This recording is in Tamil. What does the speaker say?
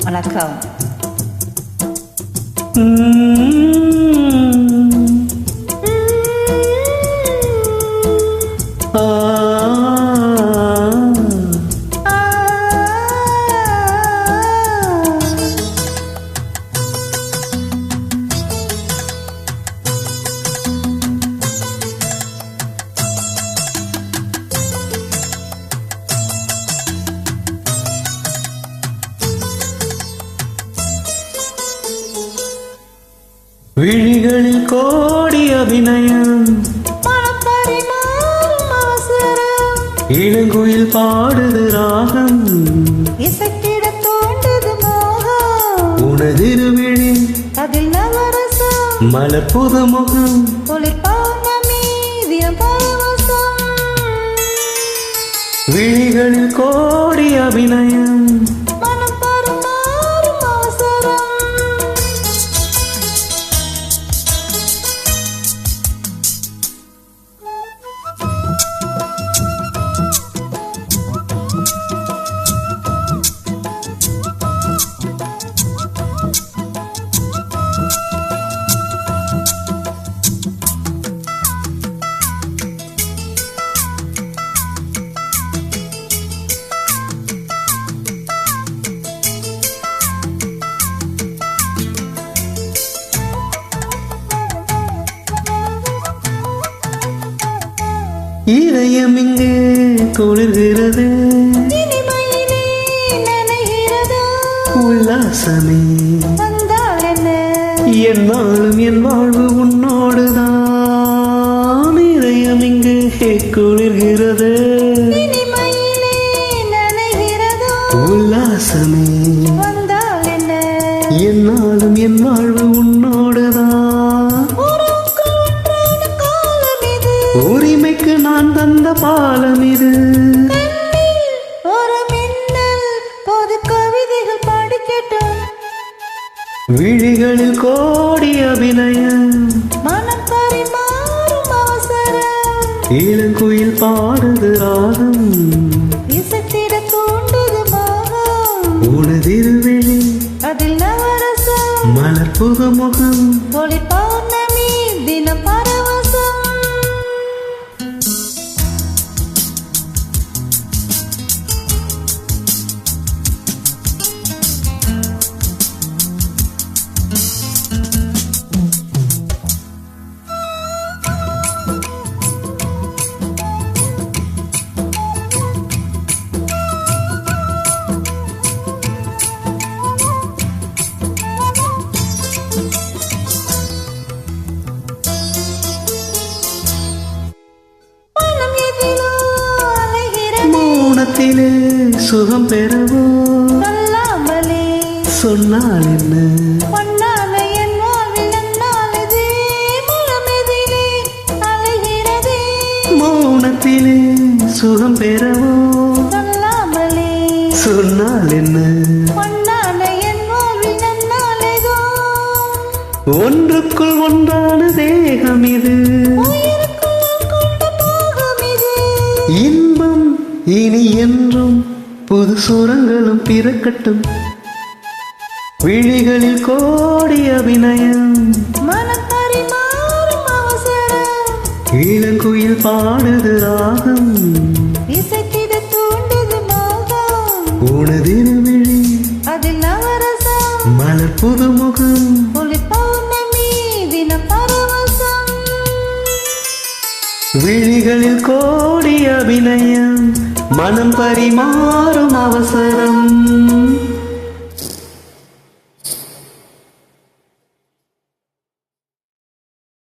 வணக்கம். விழிகளில் கோடி அபிநயம், இளங்குயில் பாடுது ராகம், இசைக்கிட தோன்றுது மோகம், உனதிருவிழி அதில் நவரசம், மலர் புது முகம், ஒளிர் பௌர்ணமி தினம் பரவசம். விழிகளில் கோடி அபிநயம், மனம் பருமாறும் அவசரம். இதயம் இங்கு குளிர்கிறது, இனிமையிலே நனைகிறது, உல்லாசமே வந்தால் என்ன, என்னாலும் என் வாழ்வு உன்னோடுதான். இதயம் இங்கு குளிர்கிறது, இனிமையிலே நனைகிறது, உல்லாசமே வந்தால் என்ன, என்னாலும் என் வாழ்வு உன்னோடுதான். உறவுக்குள் ஒன்றான காலம் இது, உரிமைக்கு நான் தந்த பாலம் இது. கண்ணில் ஒரு மின்னல், பொது கவிதைகள் படிக்கட்டும். விழிகளில் கோடி அபிநயம், மனம் பரிமாறும் அவசரம், இளங்குயில் பாடுது ராகம், இசைத்திட தூண்டுது மோகம், உனதிருவிழி அதில் நவரசம், மலர் புது முகம், ஒளி பௌர்ணமி தினம் பரவசம். மனம் எதிலோ அலைகிறது, மௌனத்திலே சுகம் பெறவோ, சொல்லாமலே சொன்னால் என்ன, பொன்னான என் வாழ்வில் நன்னானதே. மனம் எதிலே அலைகிறதே, மௌனத்திலே சுகம் பெறவோ, சொல்லாமலே சொன்னால் என்ன, பொன்னான என் வாழ்வில் நன்னானதோ. ஒன்றுக்குள் ஒன்றான தேகம் இது, உயிருக்குள் கொண்ட மோகம் இது, இன்பம் இனி என்றும் புது சுரங்களும் பிறக்கட்டும். விழிகளில் கோடி அபிநயம், மனம் பரிமாறும் அவசரம், இளங்குயில் பாடுது ராகம், இசைத்திட தூண்டுது மோகம், உனதிருவிழி அதில் நவரசம், மலர் புது முகம், ஒளி பௌர்ணமி தினம் பரவசம். விழிகளில் கோடி அபிநயம், மனம் பரிமாறும் அவசரம்.